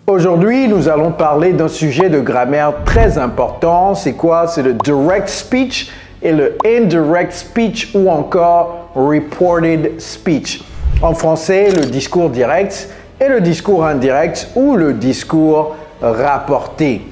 Aujourd'hui, nous allons parler d'un sujet de grammaire très important. C'est quoi? C'est le direct speech et le indirect speech ou encore reported speech. En français, le discours direct et le discours indirect ou le discours rapporté.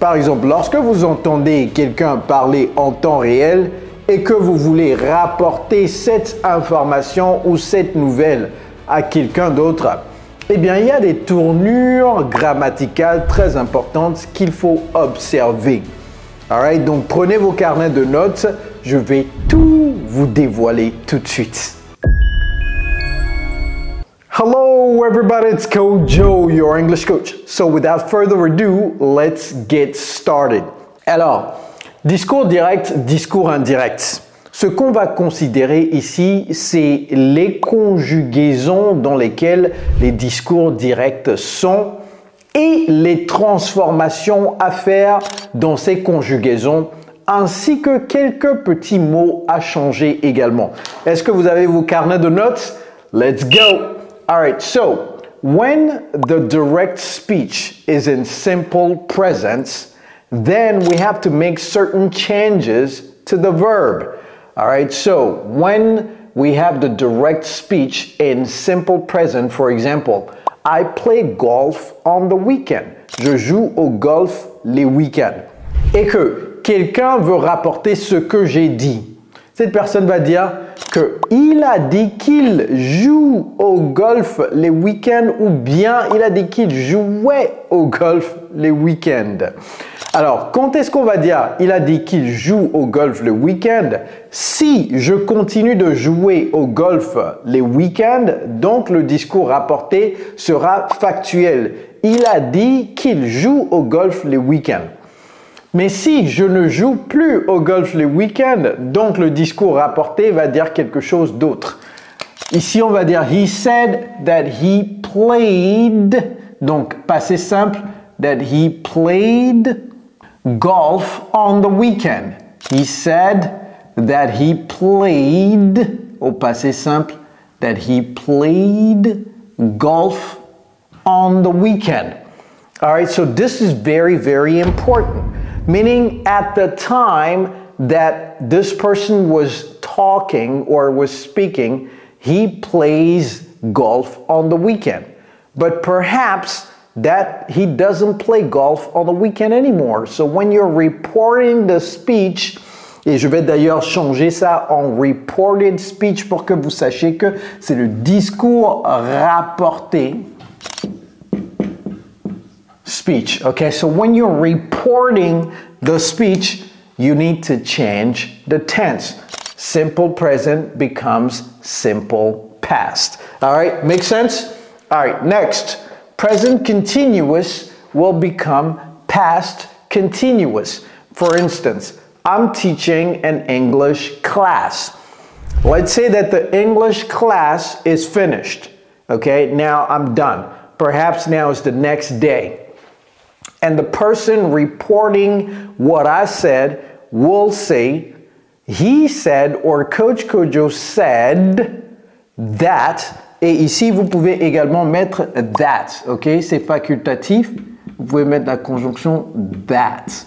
Par exemple, lorsque vous entendez quelqu'un parler en temps réel et que vous voulez rapporter cette information ou cette nouvelle à quelqu'un d'autre, eh bien, il y a des tournures grammaticales très importantes qu'il faut observer. Alright, donc prenez vos carnets de notes, je vais tout vous dévoiler tout de suite. Hello everybody, it's Coach Joe, your English coach. So without further ado, let's get started. Alors, discours direct, discours indirect. Ce qu'on va considérer ici, c'est les conjugaisons dans lesquelles les discours directs sont et les transformations à faire dans ces conjugaisons, ainsi que quelques petits mots à changer également. Est-ce que vous avez vos carnets de notes? Let's go! Alright, so when the direct speech is in simple present, then we have to make certain changes to the verb. Alright, so when we have the direct speech in simple present, for example, I play golf on the weekend. Je joue au golf les week-ends. Et que quelqu'un veut rapporter ce que j'ai dit. Cette personne va dire qu'il a dit qu'il joue au golf les week-ends ou bien il a dit qu'il jouait au golf les week-ends. Alors, quand est-ce qu'on va dire il a dit qu'il joue au golf le week-end? Si je continue de jouer au golf les week-ends, donc le discours rapporté sera factuel. Il a dit qu'il joue au golf les week-ends. Mais si je ne joue plus au golf les week-ends, donc le discours rapporté va dire quelque chose d'autre. Ici, on va dire he said that he played, donc passé simple, that he played golf on the weekend. He said that he played, au passé simple, that he played golf on the weekend. All right, so this is very, very important. Meaning at the time that this person was talking or was speaking, he plays golf on the weekend. But perhaps that he doesn't play golf on the weekend anymore. So when you're reporting the speech, et je vais d'ailleurs changer ça en reported speech pour que vous sachiez que c'est le discours rapporté. Speech, okay? So when you're reporting the speech, you need to change the tense. Simple present becomes simple past. All right, make sense? All right, next. Present continuous will become past continuous. For instance, I'm teaching an English class. Let's say that the English class is finished. Okay, now I'm done. Perhaps now is the next day. And the person reporting what I said will say, he said, or Coach Kojo said that. Et ici, vous pouvez également mettre that, ok? C'est facultatif. Vous pouvez mettre la conjonction that.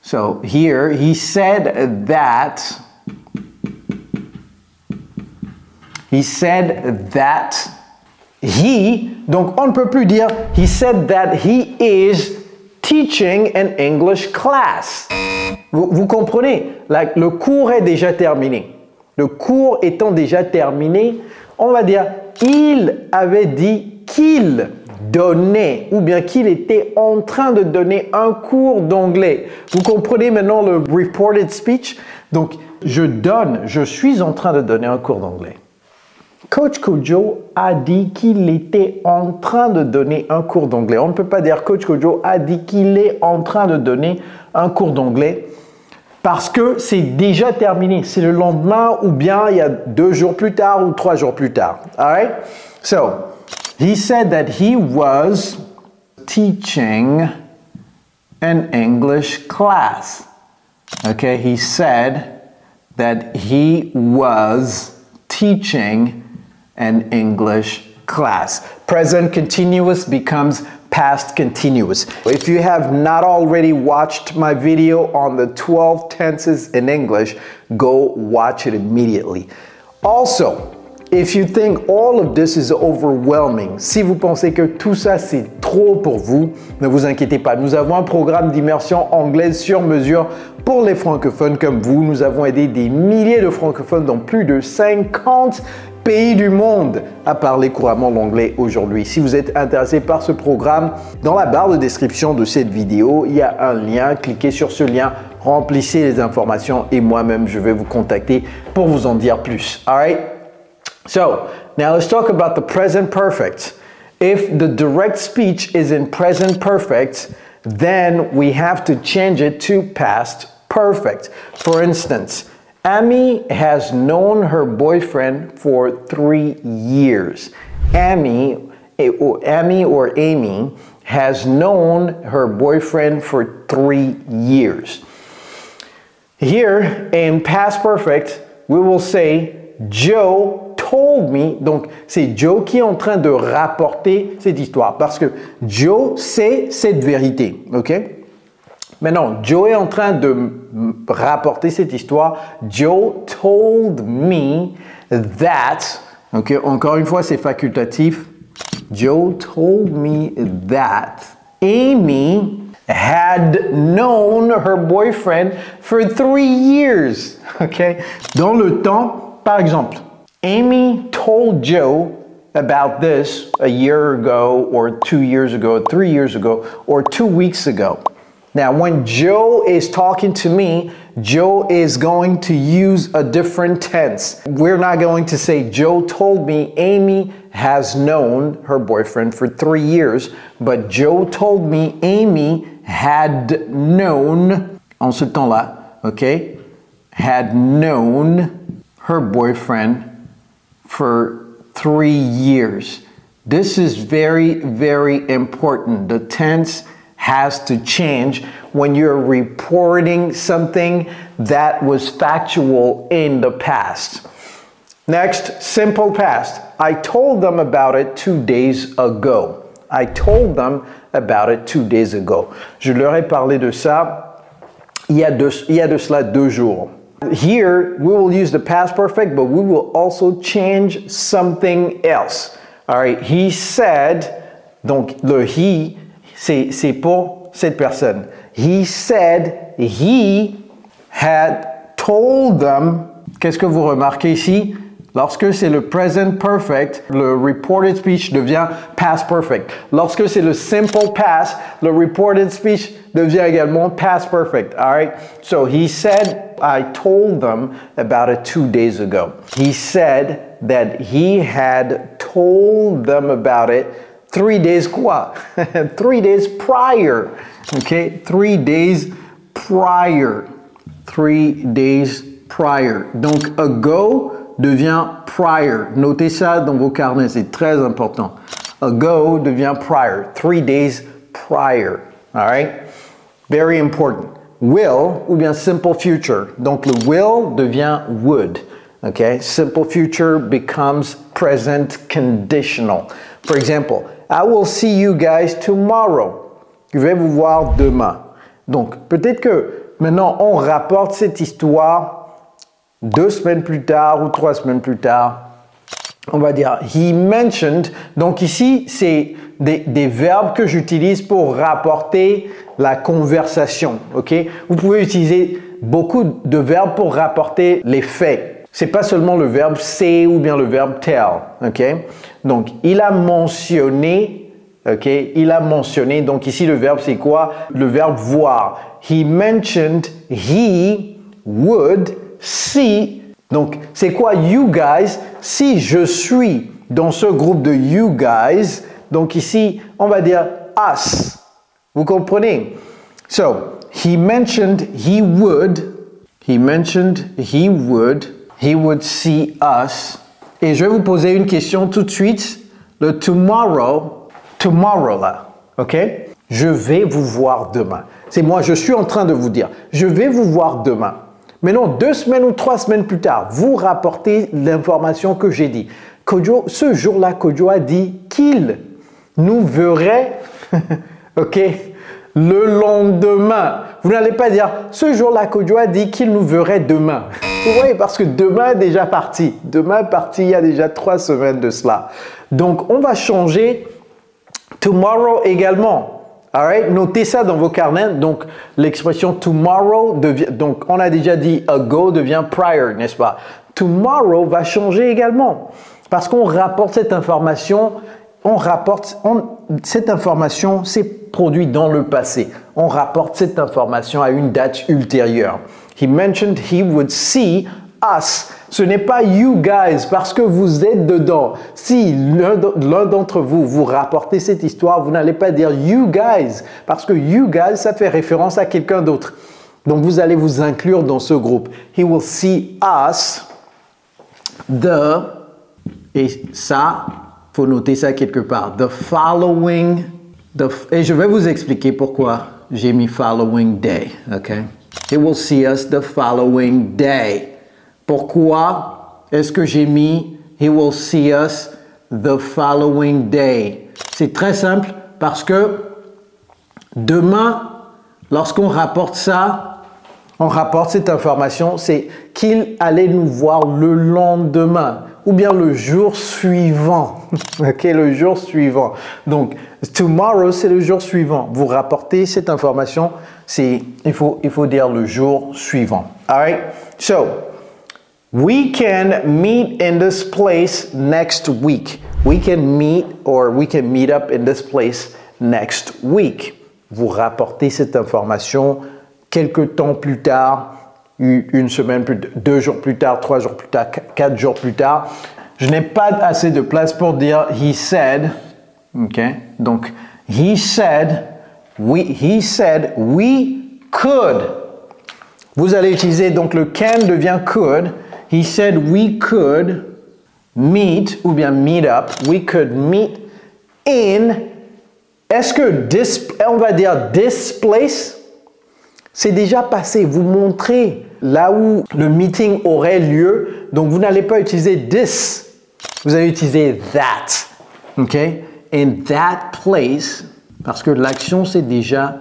So here, he said that. He said that. Donc on ne peut plus dire he said that he is teaching an English class. Vous comprenez? Le cours est déjà terminé. Le cours étant déjà terminé, on va dire il avait dit qu'il donnait ou bien qu'il était en train de donner un cours d'anglais. Vous comprenez maintenant le reported speech? Donc je suis en train de donner un cours d'anglais. Coach Kojo a dit qu'il était en train de donner un cours d'anglais. On ne peut pas dire Coach Kojo a dit qu'il est en train de donner un cours d'anglais parce que c'est déjà terminé. C'est le lendemain ou bien il y a 2 jours plus tard ou 3 jours plus tard. All right? So, he said that he was teaching an English class. Okay, he said that he was teaching an English class. Present continuous becomes past continuous. If you have not already watched my video on the 12 tenses in English, go watch it immediately. Also, if you think all of this is overwhelming, si vous pensez que tout ça c'est trop pour vous, ne vous inquiétez pas. Nous avons un programme d'immersion anglaise sur mesure pour les francophones comme vous. Nous avons aidé des milliers de francophones dans plus de 50 pays du monde à parler couramment l'anglais aujourd'hui. Si vous êtes intéressé par ce programme, dans la barre de description de cette vidéo, il y a un lien. Cliquez sur ce lien, remplissez les informations et moi-même je vais vous contacter pour vous en dire plus. All right? So, now let's talk about the present perfect. If the direct speech is in present perfect, then we have to change it to past perfect. For instance, Amy has known her boyfriend for 3 years. Amy or Amy has known her boyfriend for 3 years. Here, in past perfect, we will say, Joe told me, donc c'est Joe qui est en train de rapporter cette histoire parce que Joe sait cette vérité, ok? Maintenant, Joe est en train de rapporter cette histoire. Joe told me that, ok? Encore une fois, c'est facultatif. Joe told me that Amy had known her boyfriend for 3 years, ok? Dans le temps, par exemple, Amy told Joe about this a year ago, or 2 years ago, 3 years ago, or 2 weeks ago. Now, when Joe is talking to me, Joe is going to use a different tense. We're not going to say, Joe told me Amy has known her boyfriend for 3 years, but Joe told me Amy had known, en ce temps-là, okay, had known her boyfriend for 3 years. This is very, very important. The tense has to change when you're reporting something that was factual in the past. Next, simple past. I told them about it 2 days ago. I told them about it 2 days ago. Je leur ai parlé de ça il y a de cela 2 jours. Here, we will use the past perfect, but we will also change something else. All right, he said, donc le he, c'est pour cette personne. He said he had told them. Qu'est-ce que vous remarquez ici? Lorsque c'est le present perfect, le reported speech devient past perfect. Lorsque c'est le simple past, le reported speech devient également past perfect. All right? So he said, I told them about it 2 days ago. He said that he had told them about it 3 days quoi? 3 days prior. Okay? 3 days prior. 3 days prior. Donc ago devient prior. Notez ça dans vos carnets, c'est très important. Ago devient prior. 3 days prior. All right? Very important. Will ou bien simple future. Donc le will devient would. Okay? Simple future becomes present conditional. For example, I will see you guys tomorrow. Je vais vous voir demain. Donc peut-être que maintenant on rapporte cette histoire 2 semaines plus tard ou 3 semaines plus tard, on va dire he mentioned. Donc ici, c'est des verbes que j'utilise pour rapporter la conversation. Ok? Vous pouvez utiliser beaucoup de verbes pour rapporter les faits. C'est pas seulement le verbe say ou bien le verbe tell. Ok? Donc il a mentionné. Ok? Il a mentionné. Donc ici le verbe c'est quoi? Le verbe voir. He mentioned he would see. Donc, c'est quoi you guys? Si je suis dans ce groupe de you guys, donc ici, on va dire us. Vous comprenez? So, he mentioned he would see us. Et je vais vous poser une question tout de suite. Le tomorrow là, ok? Je vais vous voir demain. C'est moi, je suis en train de vous dire, je vais vous voir demain. Maintenant, 2 semaines ou 3 semaines plus tard, vous rapportez l'information que j'ai dit. Kojo, ce jour-là, Kojo a dit qu'il nous verrait Ok? Le lendemain. Vous n'allez pas dire, ce jour-là, Coach Joe a dit qu'il nous verrait demain. Vous voyez, parce que demain est déjà parti. Demain est parti il y a déjà 3 semaines de cela. Donc, on va changer tomorrow également. Alright? Notez ça dans vos carnets. Donc, l'expression tomorrow devient, donc on a déjà dit ago devient prior, n'est-ce pas? Tomorrow va changer également. Parce qu'on rapporte cette information, cette information s'est produite dans le passé. On rapporte cette information à une date ultérieure. He mentioned he would see us. Ce n'est pas you guys parce que vous êtes dedans. Si l'un d'entre vous, vous rapportez cette histoire, vous n'allez pas dire you guys parce que you guys, ça fait référence à quelqu'un d'autre. Donc, vous allez vous inclure dans ce groupe. He will see us, et ça, il faut noter ça quelque part. The following, et je vais vous expliquer pourquoi j'ai mis following day. Okay? He will see us the following day. Pourquoi est-ce que j'ai mis he will see us the following day? C'est très simple parce que demain, lorsqu'on rapporte ça, on rapporte cette information, c'est qu'il allait nous voir le lendemain ou bien le jour suivant. Ok, le jour suivant. Donc, tomorrow, c'est le jour suivant. Vous rapportez cette information, il faut dire le jour suivant. All right? So, we can meet in this place next week. We can meet or we can meet up in this place next week. Vous rapportez cette information quelques temps plus tard, une semaine plus tard, 2 jours plus tard, 3 jours plus tard, 4 jours plus tard. Je n'ai pas assez de place pour dire he said. Ok, donc he said we could. Vous allez utiliser donc le can devient could. He said we could meet ou bien meet up. We could meet in. Est-ce que on va dire this place? C'est déjà passé. Vous montrez là où le meeting aurait lieu. Donc, vous n'allez pas utiliser this. Vous allez utiliser that. OK? In that place, parce que l'action s'est déjà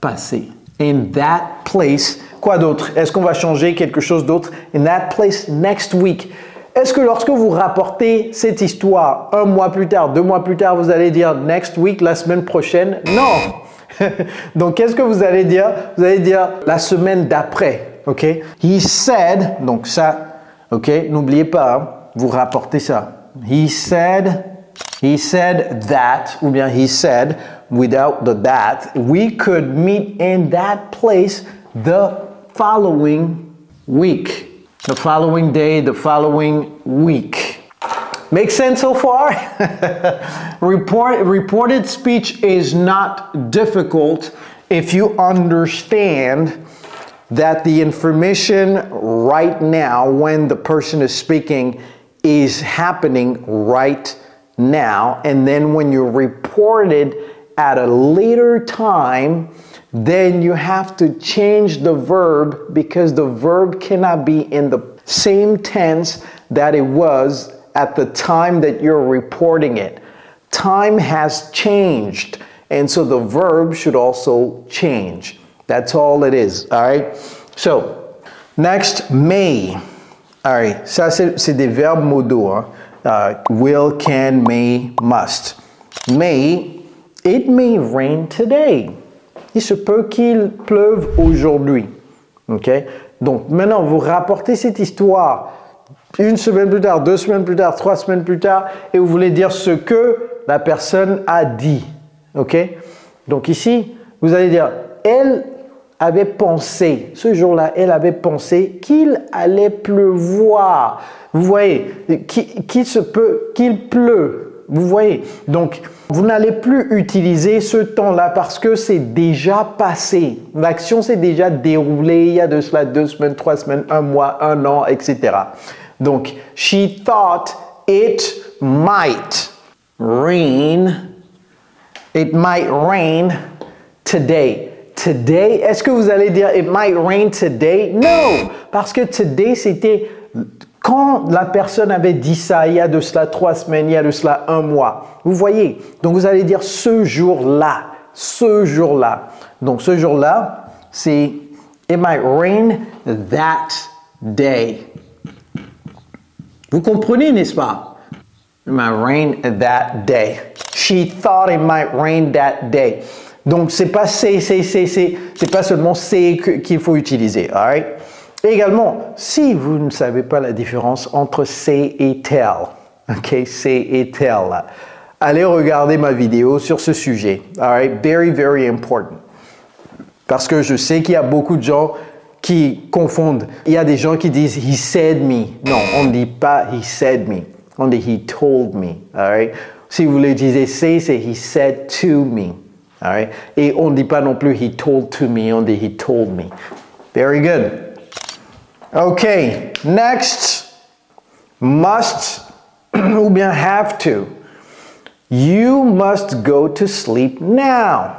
passée. In that place. Quoi d'autre? Est-ce qu'on va changer quelque chose d'autre? In that place next week. Est-ce que lorsque vous rapportez cette histoire 1 mois plus tard, 2 mois plus tard, vous allez dire next week, la semaine prochaine? Non! Donc, qu'est-ce que vous allez dire? Vous allez dire la semaine d'après. OK? He said, donc ça, OK? N'oubliez pas, hein, vous rapportez ça. He said that, ou bien he said, without the that, we could meet in that place the following week. The following day, the following week. Make sense so far? Reported speech is not difficult if you understand that the information right now when the person is speaking is happening right now. And then when you report it at a later time, then you have to change the verb because the verb cannot be in the same tense that it was at the time that you're reporting it. Time has changed, and so the verb should also change. That's all it is, all right? So, next, may. All right, ça c'est des verbes modaux. Hein? Will, can, may, must. May, it may rain today. Il se peut qu'il pleuve aujourd'hui. OK? Donc, maintenant, vous rapportez cette histoire 1 semaine plus tard, 2 semaines plus tard, 3 semaines plus tard, et vous voulez dire ce que la personne a dit. OK? Donc ici, vous allez dire, elle avait pensé, ce jour-là, elle avait pensé qu'il allait pleuvoir. Vous voyez, qu'il pleut. Vous voyez, donc vous n'allez plus utiliser ce temps-là parce que c'est déjà passé. L'action s'est déjà déroulée il y a de cela 2 semaines, 3 semaines, 1 mois, 1 an, etc. Donc, she thought it might rain. It might rain today. Today, est-ce que vous allez dire it might rain today? No, parce que today c'était quand la personne avait dit ça, il y a de cela 3 semaines, il y a de cela 1 mois. Vous voyez? Donc vous allez dire ce jour-là. ce jour-là. Donc ce jour-là, c'est It might rain that day. Vous comprenez, n'est-ce pas? It might rain that day. She thought it might rain that day. Donc, c'est pas c'est pas seulement c'est qu'il faut utiliser. All right? Également, si vous ne savez pas la différence entre say et tell, ok, say et tell, allez regarder ma vidéo sur ce sujet. All right? Very, very important. Parce que je sais qu'il y a beaucoup de gens qui confondent. Il y a des gens qui disent he said me. Non, on ne dit pas he said me. On dit he told me. All right? Si vous le disiez say, c'est he said to me. All right? Et on ne dit pas non plus he told to me, on dit he told me. Very good. Okay, next, must ou bien have to. You must go to sleep now.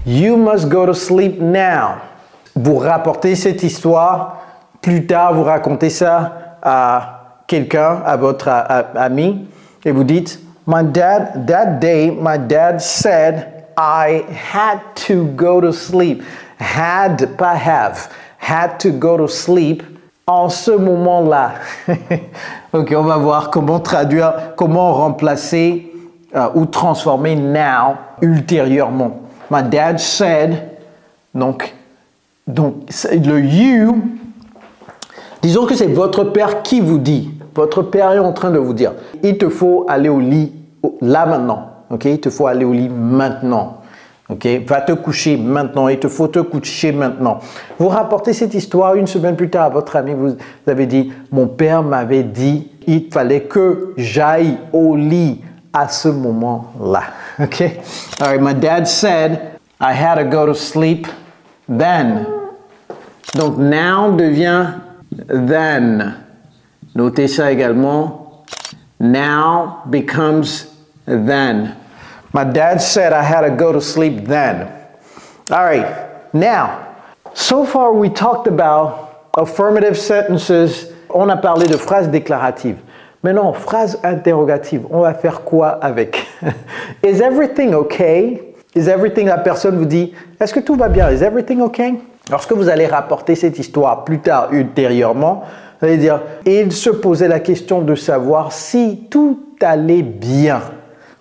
You must go to sleep now. Vous rapportez cette histoire, plus tard vous racontez ça à quelqu'un, à votre ami, et vous dites, my dad, that day, my dad said I had to go to sleep. Had, pas have. Had to go to sleep en ce moment-là. Ok, on va voir comment traduire, comment remplacer ou transformer now ultérieurement. My dad said, donc le you, disons que c'est votre père qui vous dit. Votre père est en train de vous dire, il te faut aller au lit là maintenant. Ok, il te faut aller au lit maintenant. Ok, va te coucher maintenant. Il te faut te coucher maintenant. Vous rapportez cette histoire une semaine plus tard à votre ami. Vous avez dit, mon père m'avait dit, il fallait que j'aille au lit à ce moment-là. Ok, all right. My dad said I had to go to sleep then. Donc now devient then. Notez ça également. Now becomes then. My dad said I had to go to sleep then. All right. Now, so far we talked about affirmative sentences. On a parlé de phrases déclaratives. Maintenant, phrase interrogative. On va faire quoi avec? Is everything okay? Is everything, la personne vous dit, est-ce que tout va bien? Is everything okay? Lorsque vous allez rapporter cette histoire plus tard, ultérieurement, vous allez dire, il se posait la question de savoir si tout allait bien.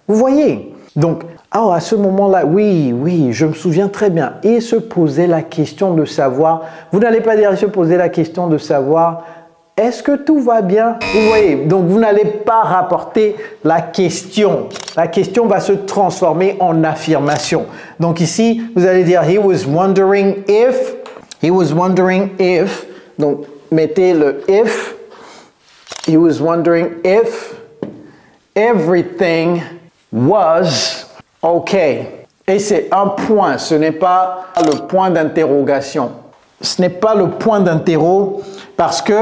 Vous voyez? Donc, à ce moment-là, oui, je me souviens très bien. Il se posait la question de savoir, vous n'allez pas dire, il se posait la question de savoir, est-ce que tout va bien? Vous voyez, donc vous n'allez pas rapporter la question. La question va se transformer en affirmation. Donc ici, vous allez dire, he was wondering if, donc mettez le if, he was wondering if everything was okay. Et c'est un point, ce n'est pas le point d'interrogation. Ce n'est pas le point d'interro parce que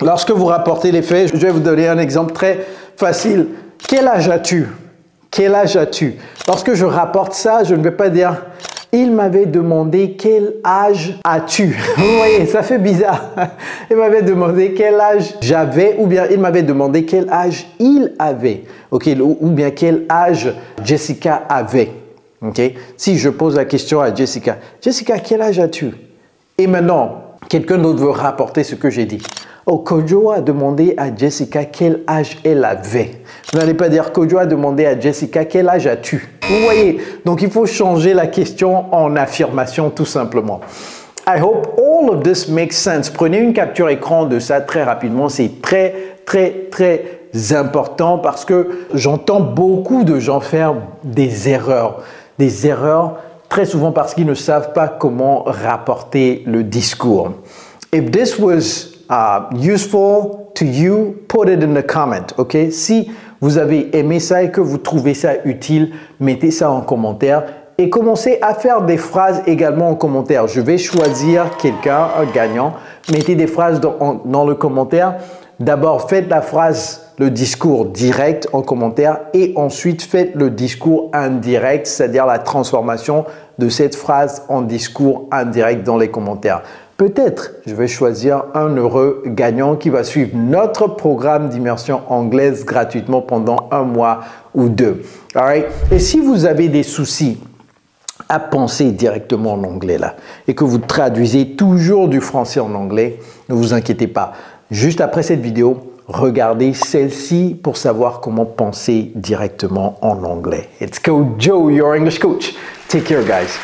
lorsque vous rapportez les faits, je vais vous donner un exemple très facile. Quel âge as-tu? Quel âge as-tu? Lorsque je rapporte ça, je ne vais pas dire il m'avait demandé quel âge as-tu? Vous voyez, ça fait bizarre. Il m'avait demandé quel âge j'avais ou bien il m'avait demandé quel âge il avait. Ok, ou bien quel âge Jessica avait. Ok, si je pose la question à Jessica, Jessica, quel âge as-tu? Et maintenant, quelqu'un d'autre veut rapporter ce que j'ai dit. Oh, Kojo a demandé à Jessica quel âge elle avait. Vous n'allez pas dire Kojo a demandé à Jessica quel âge as-tu. Vous voyez, donc il faut changer la question en affirmation tout simplement. I hope all of this makes sense. Prenez une capture écran de ça très rapidement. C'est très important parce que j'entends beaucoup de gens faire des erreurs. Des erreurs très souvent parce qu'ils ne savent pas comment rapporter le discours. If this was useful to you, put it in the comment, ok? Si vous avez aimé ça et que vous trouvez ça utile, mettez ça en commentaire et commencez à faire des phrases également en commentaire. Je vais choisir quelqu'un, un gagnant. Mettez des phrases dans le commentaire. D'abord, faites la phrase, le discours direct en commentaire et ensuite faites le discours indirect, c'est-à-dire la transformation de cette phrase en discours indirect dans les commentaires. Peut-être, je vais choisir un heureux gagnant qui va suivre notre programme d'immersion anglaise gratuitement pendant 1 mois ou 2. All right? Et si vous avez des soucis à penser directement en anglais là et que vous traduisez toujours du français en anglais, ne vous inquiétez pas. Juste après cette vidéo, regardez celle-ci pour savoir comment penser directement en anglais. It's Coach Joe, your English coach. Take care, guys.